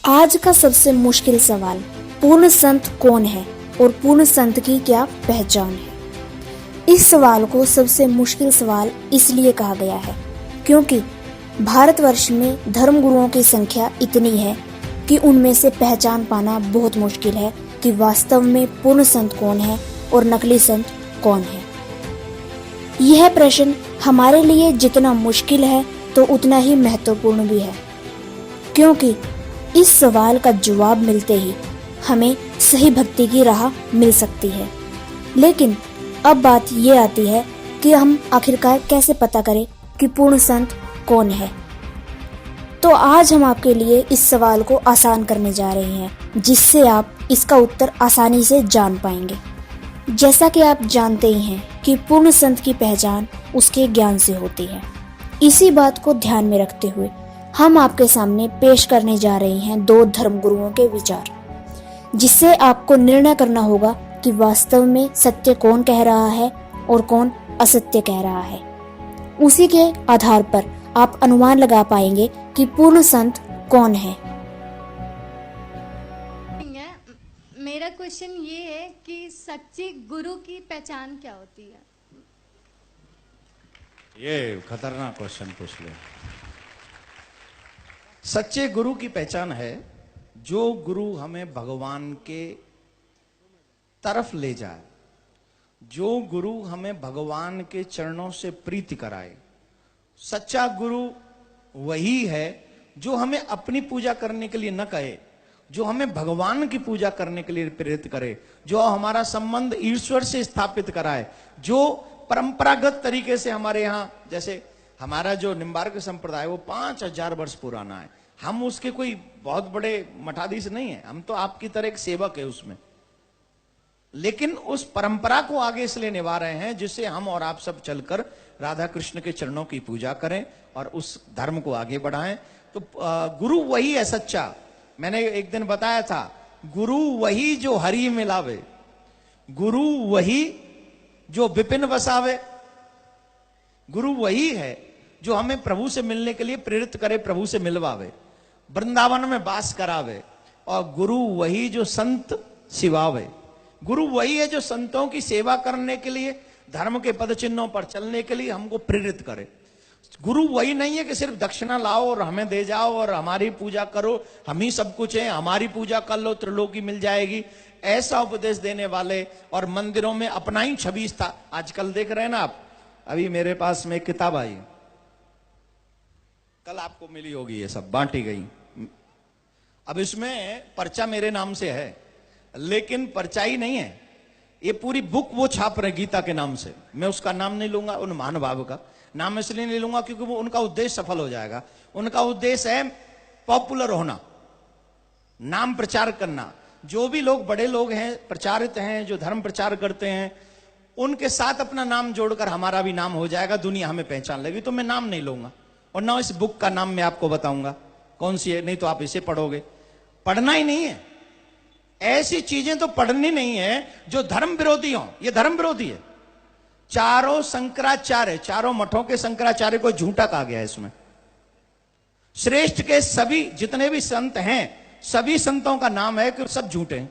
आज का सबसे मुश्किल सवाल, पूर्ण संत कौन है और पूर्ण संत की क्या पहचान है। इस सवाल को सबसे मुश्किल सवाल इसलिए कहा गया है क्योंकि भारतवर्ष में धर्म गुरुओं की संख्या इतनी है कि उनमें से पहचान पाना बहुत मुश्किल है कि वास्तव में पूर्ण संत कौन है और नकली संत कौन है। यह प्रश्न हमारे लिए जितना मुश्किल है तो उतना ही महत्वपूर्ण भी है, क्योंकि इस सवाल का जवाब मिलते ही हमें सही भक्ति की राह मिल सकती है। लेकिन अब बात ये आती है कि हम आखिरकार कैसे पता करें कि पूर्ण संत कौन है। तो आज हम आपके लिए इस सवाल को आसान करने जा रहे हैं, जिससे आप इसका उत्तर आसानी से जान पाएंगे। जैसा कि आप जानते ही हैं कि पूर्ण संत की पहचान उसके ज्ञान से होती है। इसी बात को ध्यान में रखते हुए हम आपके सामने पेश करने जा रहे हैं दो धर्म गुरुओं के विचार, जिससे आपको निर्णय करना होगा कि वास्तव में सत्य कौन कह रहा है और कौन असत्य कह रहा है। उसी के आधार पर आप अनुमान लगा पाएंगे कि पूर्ण संत कौन है। मेरा क्वेश्चन ये है कि सच्चे गुरु की पहचान क्या होती है? ये खतरनाक क्वेश्चन पूछ लिया। सच्चे गुरु की पहचान है जो गुरु हमें भगवान के तरफ ले जाए, जो गुरु हमें भगवान के चरणों से प्रीति कराए। सच्चा गुरु वही है जो हमें अपनी पूजा करने के लिए न कहे, जो हमें भगवान की पूजा करने के लिए प्रेरित करे, जो हमारा संबंध ईश्वर से स्थापित कराए, जो परंपरागत तरीके से हमारे यहाँ, जैसे हमारा जो निम्बार्क संप्रदाय वो 5000 वर्ष पुराना है। हम उसके कोई बहुत बड़े मठाधीश नहीं है, हम तो आपकी तरह एक सेवक है उसमें। लेकिन उस परंपरा को आगे इसलिए निभा रहे हैं जिससे हम और आप सब चलकर राधा कृष्ण के चरणों की पूजा करें और उस धर्म को आगे बढ़ाएं। तो गुरु वही है सच्चा। मैंने एक दिन बताया था, गुरु वही जो हरि मिलावे, गुरु वही जो विपिन बसावे। गुरु वही है जो हमें प्रभु से मिलने के लिए प्रेरित करे, प्रभु से मिलवावे, वृंदावन में वास करावे। और गुरु वही जो संत सिवावे। गुरु वही है जो संतों की सेवा करने के लिए, धर्म के पद चिन्हों पर चलने के लिए हमको प्रेरित करे। गुरु वही नहीं है कि सिर्फ दक्षिणा लाओ और हमें दे जाओ और हमारी पूजा करो, हम ही सब कुछ है, हमारी पूजा कर लो त्रिलोकी मिल जाएगी, ऐसा उपदेश देने वाले और मंदिरों में अपना ही छवि था। आजकल देख रहे हैं ना आप, अभी मेरे पास में एक किताब आई, कल आपको मिली होगी, ये सब बांटी गई। अब इसमें पर्चा मेरे नाम से है, लेकिन पर्चा ही नहीं है, ये पूरी बुक वो छाप रहे गीता के नाम से। मैं उसका नाम नहीं लूंगा, उन महानुभाव का नाम इसलिए नहीं लूंगा क्योंकि वो उनका उद्देश्य सफल हो जाएगा। उनका उद्देश्य है पॉपुलर होना, नाम प्रचार करना। जो भी लोग बड़े लोग हैं, प्रचारित हैं, जो धर्म प्रचार करते हैं, उनके साथ अपना नाम जोड़कर हमारा भी नाम हो जाएगा, दुनिया हमें पहचान लेगी। तो मैं नाम नहीं लूंगा और ना इस बुक का नाम मैं आपको बताऊंगा कौन सी है, नहीं तो आप इसे पढ़ोगे। पढ़ना ही नहीं है, ऐसी चीजें तो पढ़नी नहीं है जो धर्म विरोधी हो। ये धर्म विरोधी है। चारों शंकराचार्य, चारों मठों के शंकराचार्य को झूठा कहा गया है इसमें। श्रेष्ठ के सभी जितने भी संत हैं, सभी संतों का नाम है कि सब झूठे हैं।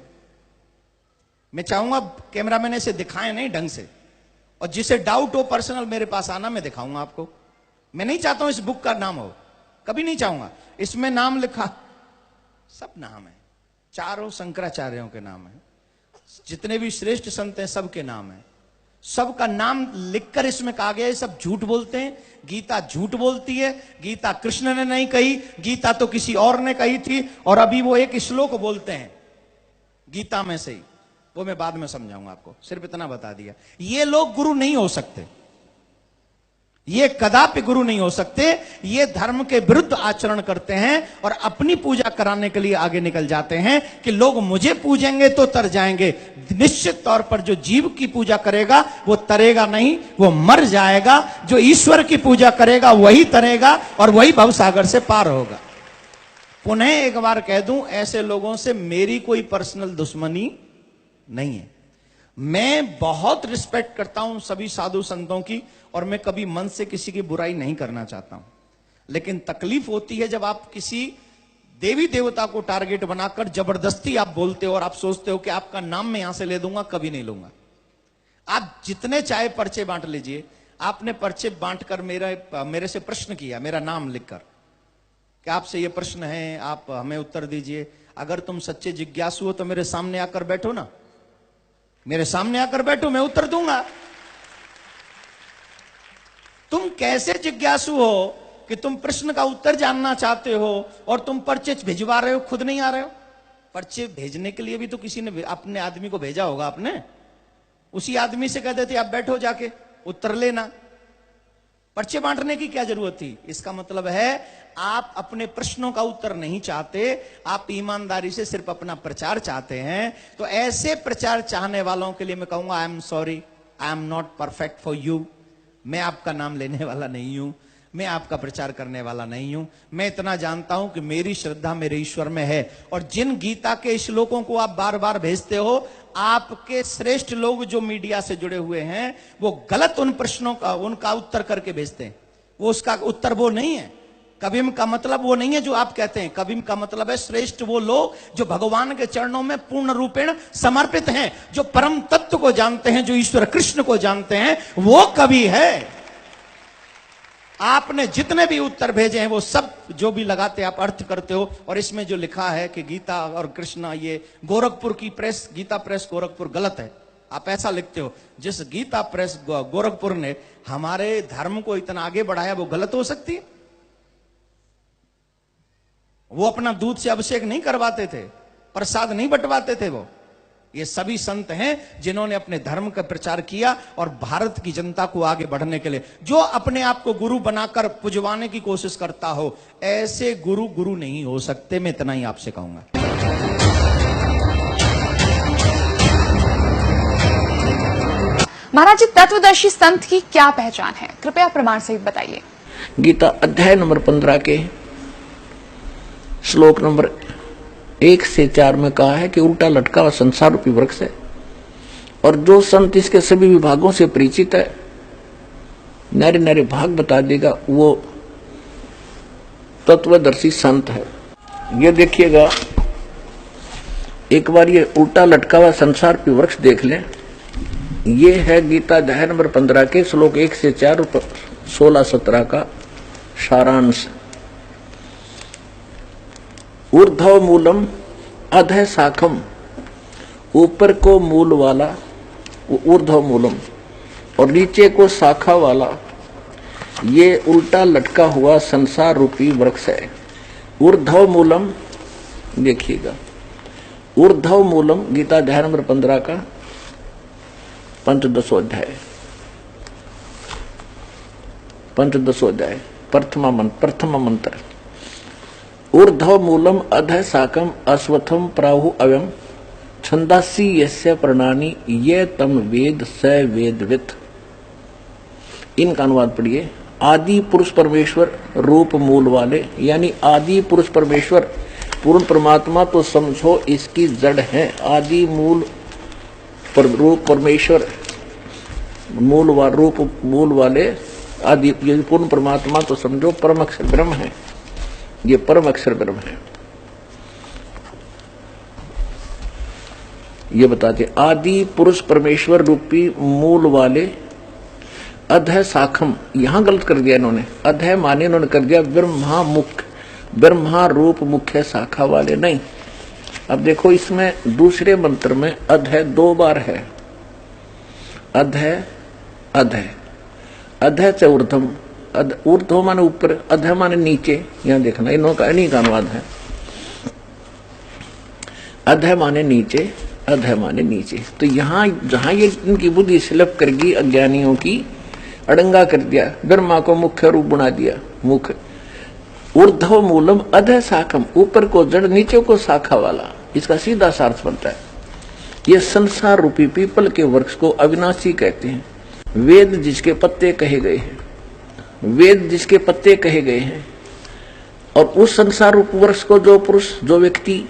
मैं चाहूंगा कैमरामैन इसे दिखाएं नहीं ढंग से, और जिसे डाउट हो पर्सनल मेरे पास आना, मैं दिखाऊंगा आपको। मैं नहीं चाहता हूं इस बुक का नाम हो, कभी नहीं चाहूंगा। इसमें नाम लिखा, सब नाम है, चारों शंकराचार्यों के नाम है, जितने भी श्रेष्ठ संत हैं सबके नाम है, सबका नाम लिखकर इसमें कहा गया है। सब झूठ बोलते हैं, गीता झूठ बोलती है। गीता कृष्ण ने नहीं कही, गीता तो किसी और ने कही थी। और अभी वो एक श्लोक बोलते हैं गीता में से ही, वो मैं बाद में समझाऊंगा आपको, सिर्फ इतना बता दिया। ये लोग गुरु नहीं हो सकते, ये कदापि गुरु नहीं हो सकते। ये धर्म के विरुद्ध आचरण करते हैं और अपनी पूजा कराने के लिए आगे निकल जाते हैं कि लोग मुझे पूजेंगे तो तर जाएंगे। निश्चित तौर पर जो जीव की पूजा करेगा वो तरेगा नहीं, वो मर जाएगा। जो ईश्वर की पूजा करेगा वही तरेगा और वही भवसागर से पार होगा। पुनः एक बार कह दूं, ऐसे लोगों से मेरी कोई पर्सनल दुश्मनी नहीं है। मैं बहुत रिस्पेक्ट करता हूं सभी साधु संतों की, और मैं कभी मन से किसी की बुराई नहीं करना चाहता हूं। लेकिन तकलीफ होती है जब आप किसी देवी देवता को टारगेट बनाकर जबरदस्ती आप बोलते हो और आप सोचते हो कि आपका नाम मैं यहां से ले दूंगा, कभी नहीं लूंगा। आप जितने चाहे पर्चे बांट लीजिए। आपने पर्चे बांटकर मेरे से प्रश्न किया, मेरा नाम लिखकर कि आपसे ये प्रश्न है, आप हमें उत्तर दीजिए। अगर तुम सच्चे जिज्ञासु हो तो मेरे सामने आकर बैठो ना, मेरे सामने आकर बैठो, मैं उत्तर दूंगा। तुम कैसे जिज्ञासु हो कि तुम प्रश्न का उत्तर जानना चाहते हो और तुम पर्चे भिजवा रहे हो, खुद नहीं आ रहे हो? पर्चे भेजने के लिए भी तो किसी ने अपने आदमी को भेजा होगा, आपने उसी आदमी से कह देते आप बैठो जाके उत्तर लेना। पर्चे बांटने की क्या जरूरत थी? इसका मतलब है आप अपने प्रश्नों का उत्तर नहीं चाहते, आप ईमानदारी से सिर्फ अपना प्रचार चाहते हैं। तो ऐसे प्रचार चाहने वालों के लिए मैं कहूंगा, I am sorry, I am not perfect for you. मैं आपका नाम लेने वाला नहीं हूं, मैं आपका प्रचार करने वाला नहीं हूं। मैं इतना जानता हूं कि मेरी श्रद्धा मेरे ईश्वर में है, और जिन गीता के श्लोकों को आप बार बार भेजते हो, आपके श्रेष्ठ लोग जो मीडिया से जुड़े हुए हैं वो गलत उन प्रश्नों का उनका उत्तर करके भेजते हैं। वो उसका उत्तर वो नहीं है। कविम का मतलब वो नहीं है जो आप कहते हैं। कविम का मतलब है श्रेष्ठ वो लोग जो भगवान के चरणों में पूर्ण रूपेण समर्पित हैं, जो परम तत्व को जानते हैं, जो ईश्वर कृष्ण को जानते हैं, वो कवि है। आपने जितने भी उत्तर भेजे हैं वो सब जो भी लगाते आप अर्थ करते हो। और इसमें जो लिखा है कि गीता और कृष्णा, ये गोरखपुर की प्रेस, गीता प्रेस गोरखपुर, गलत है। आप ऐसा लिखते हो। जिस गीता प्रेस गोरखपुर ने हमारे धर्म को इतना आगे बढ़ाया, वो गलत हो सकती है? वो अपना दूध से अभिषेक नहीं करवाते थे, प्रसाद नहीं बंटवाते थे। वो ये सभी संत हैं जिन्होंने अपने धर्म का प्रचार किया और भारत की जनता को आगे बढ़ने के लिए। जो अपने आप को गुरु बनाकर पुजवाने की कोशिश करता हो, ऐसे गुरु नहीं हो सकते। मैं इतना ही आपसे कहूंगा। महाराज जी, तत्वदर्शी संत की क्या पहचान है? कृपया प्रमाण सहित बताइए। गीता अध्याय नंबर 15 के श्लोक नंबर 1 से 4 में कहा है कि उल्टा लटका हुआ संसार रूपी वृक्ष है, और जो संत इसके सभी विभागों से परिचित है, नारे नारे भाग बता देगा, वो तत्वदर्शी संत है। ये देखिएगा, एक बार ये उल्टा लटका हुआ संसार रूपी वृक्ष देख लें। ये है गीता अध्याय नंबर 15 के श्लोक 1 से 4 और 16-17 का सारांश। ऊर्ध्व मूलम अधः शाखम, ऊपर को मूल वाला ऊर्ध्व मूलम और नीचे को शाखा वाला, ये उल्टा लटका हुआ संसार रूपी वृक्ष है। ऊर्ध्व मूलम, देखिएगा, ऊर्ध्व मूलम गीता अध्याय नंबर 15 का 15 अध्याय, प्रथम मंत्र। ऊर्ध्व मूलम अधः शाकम अश्वत्थम प्राहु अव्यम छंदासी यस्य प्रणानी ये तम वेद स वेदवित। इनका अनुवाद पढ़िए। आदि पुरुष परमेश्वर रूप मूल वाले, यानी आदि पुरुष परमेश्वर पूर्ण परमात्मा तो समझो इसकी जड़ है। आदि मूल रूप परमेश्वर रूप मूल वाले आदि पूर्ण परमात्मा तो समझो परम अक्षर ब्रह्म है। ये परम अक्षर ब्रह्म है। ये बताते आदि पुरुष परमेश्वर रूपी मूल वाले अधः शाखम, यहां गलत कर दिया इन्होंने। अधः माने इन्होंने कर दिया ब्रह्मा मुख्य, ब्रह्मा रूप मुख्य शाखा वाले नहीं। अब देखो, इसमें दूसरे मंत्र में अधः 2 बार है। अधः अधः अधः च ऊर्ध्वम, ऊर्ध्व माने ऊपर, अधः माने नीचे। यहां देखना, इन्हीं का अनुवाद है। अधः माने नीचे, अधः माने नीचे। तो यहां जहां ये इनकी बुद्धि स्लिप करगी, अज्ञानियों की, अड़ंगा कर दिया, ब्रह्मा को मुख्य रूप बना दिया। मुख्य ऊर्ध्व मूलम अधः शाखम, ऊपर को जड़, नीचे को शाखा वाला। इसका सीधा सार्थ बनता है। ये संसार रूपी पीपल के वृक्ष को अविनाशी कहते हैं। वेद जिसके पत्ते कहे गए हैं, वेद जिसके पत्ते कहे गए हैं, और उस संसार रूप वृक्ष को जो पुरुष, जो व्यक्ति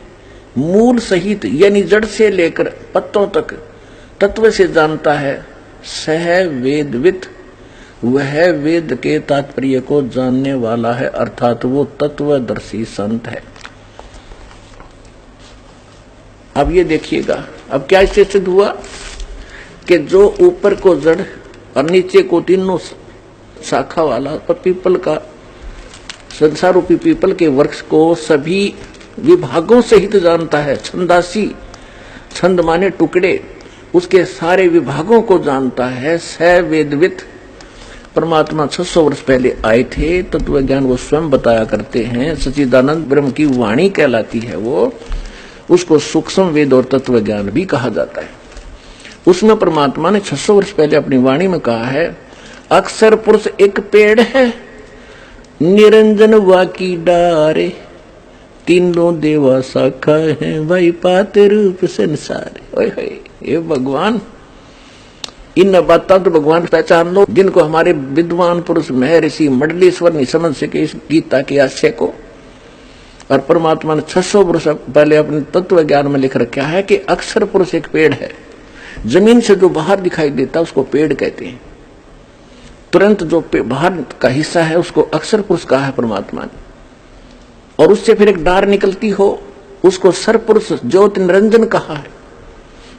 मूल सहित यानी जड़ से लेकर पत्तों तक तत्व से जानता है, सह वेदवित, वह वेद के तात्पर्य को जानने वाला है, अर्थात वो तत्वदर्शी संत है। अब ये देखिएगा, अब क्या इससे सिद्ध हुआ कि जो ऊपर को जड़ और नीचे को तीनों शाखा वाला और पीपल का संसार रूपी पीपल के वृक्ष को सभी विभागों सहित जानता है। छंदासी, छंद माने टुकड़े, उसके सारे विभागों को जानता है। स वेदवित परमात्मा 600 वर्ष पहले आए थे। तत्व ज्ञान वो स्वयं बताया करते हैं। सच्चिदानंद ब्रह्म की वाणी कहलाती है वो, उसको सूक्ष्म वेद और तत्व ज्ञान भी कहा जाता है। उसमें परमात्मा ने 600 वर्ष पहले अपनी वाणी में कहा है, अक्षर पुरुष एक पेड़ है, निरंजन वाकी डारे, तीनों देवा शाखा है, भाई पाते रूप संसार। ओए होए, ये भगवान, इन बातों तो भगवान पहचान लो जिनको हमारे विद्वान पुरुष महर्षि मंडलेश्वर नहीं समझ सके इस गीता के आशय को। और परमात्मा ने 600 वर्ष पहले अपने तत्व ज्ञान में लिख रखा है कि अक्षर पुरुष एक पेड़ है। जमीन से जो बाहर दिखाई देता है उसको पेड़ कहते हैं। तुरंत जो बाहर का हिस्सा है उसको अक्षर पुरुष कहा है परमात्मा ने। और उससे फिर एक डार निकलती हो उसको सर पुरुष ज्योति निरंजन कहा है।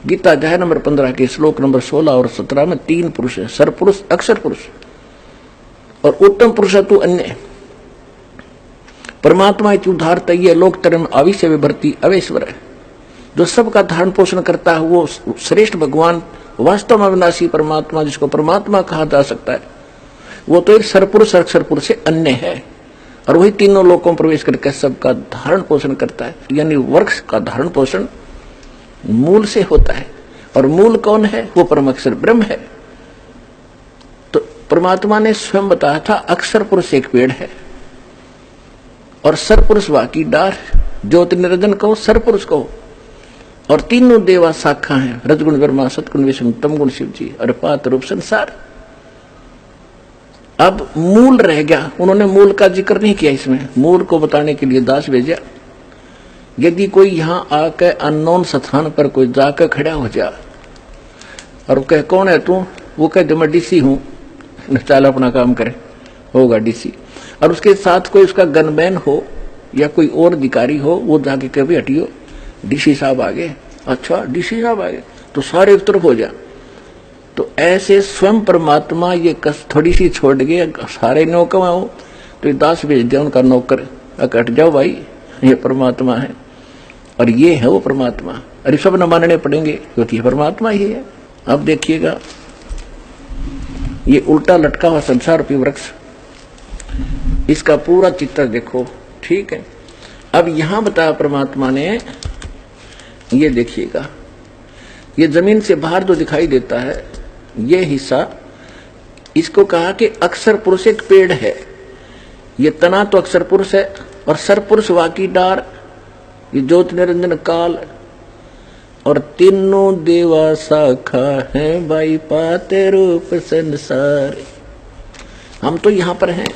गीता अध्याय नंबर 15 के श्लोक नंबर 16 और 17 में 3 पुरुष है, सर पुरुष, अक्षर पुरुष और उत्तम पुरुष तू अन्य। परमात्मा उदारता ये लोक तरम आविश्य विभर्ती अवेश्वर है। जो सबका धारण पोषण करता है वो श्रेष्ठ भगवान, वास्तव में अविनाशी परमात्मा जिसको परमात्मा कहा जा सकता है, वो तो एक सरपुरुष अक्षर पुरुष से अन्य है। और वही तीनों लोकों में प्रवेश करके सबका धारण पोषण करता है। यानी वृक्ष का धारण पोषण मूल से होता है। और मूल कौन है? वो परम अक्षर ब्रह्म है। तो परमात्मा ने स्वयं बताया था अक्षर पुरुष एक पेड़ है और सरपुरुष वाकी डार, ज्योति निरंजन कहो, सरपुरुष कहो। और तीनों देवा शाखा हैं, रजगुण ब्रह्मा, सतगुण विष्णु, तमगुण शिव जी और पात रूप संसार। अब मूल रह गया, उन्होंने मूल का जिक्र नहीं किया इसमें। मूल को बताने के लिए दास भेजा। यदि कोई यहां आकर अननोन स्थान पर कोई जाकर खड़ा हो जा और कहे कौन है तू, वो कहे मैं डीसी हूं, चल अपना काम करे, होगा डीसी। और उसके साथ कोई उसका गनमैन हो या कोई और अधिकारी हो, वो जाके कभी हटियो डीसी साहब आ गए, अच्छा डीसी साहब आ गए, तो सारे एक तरफ हो जा। तो ऐसे स्वयं परमात्मा ये कस थोड़ी सी छोड़ गए, सारे नौकर हो तो ये दास भेज दिया उनका नौकर, हट जाओ भाई, ये परमात्मा है और ये है वो परमात्मा। अरे सब न मानने पड़ेंगे क्योंकि ये परमात्मा ही है। अब देखिएगा ये उल्टा लटका हुआ संसार रूपी वृक्ष, इसका पूरा चित्र देखो, ठीक है। अब यहां बताया परमात्मा ने, ये देखिएगा ये जमीन से बाहर जो दिखाई देता है ये हिस्सा, इसको कहा कि अक्षर पुरुष एक पेड़ है। ये तना तो अक्षर पुरुष है और सरपुरुष वाकी डार, ये ज्योति निरंजन काल और तीनों देवा शाखा है, भाई पाते रूप संसार। हम तो यहां पर हैं।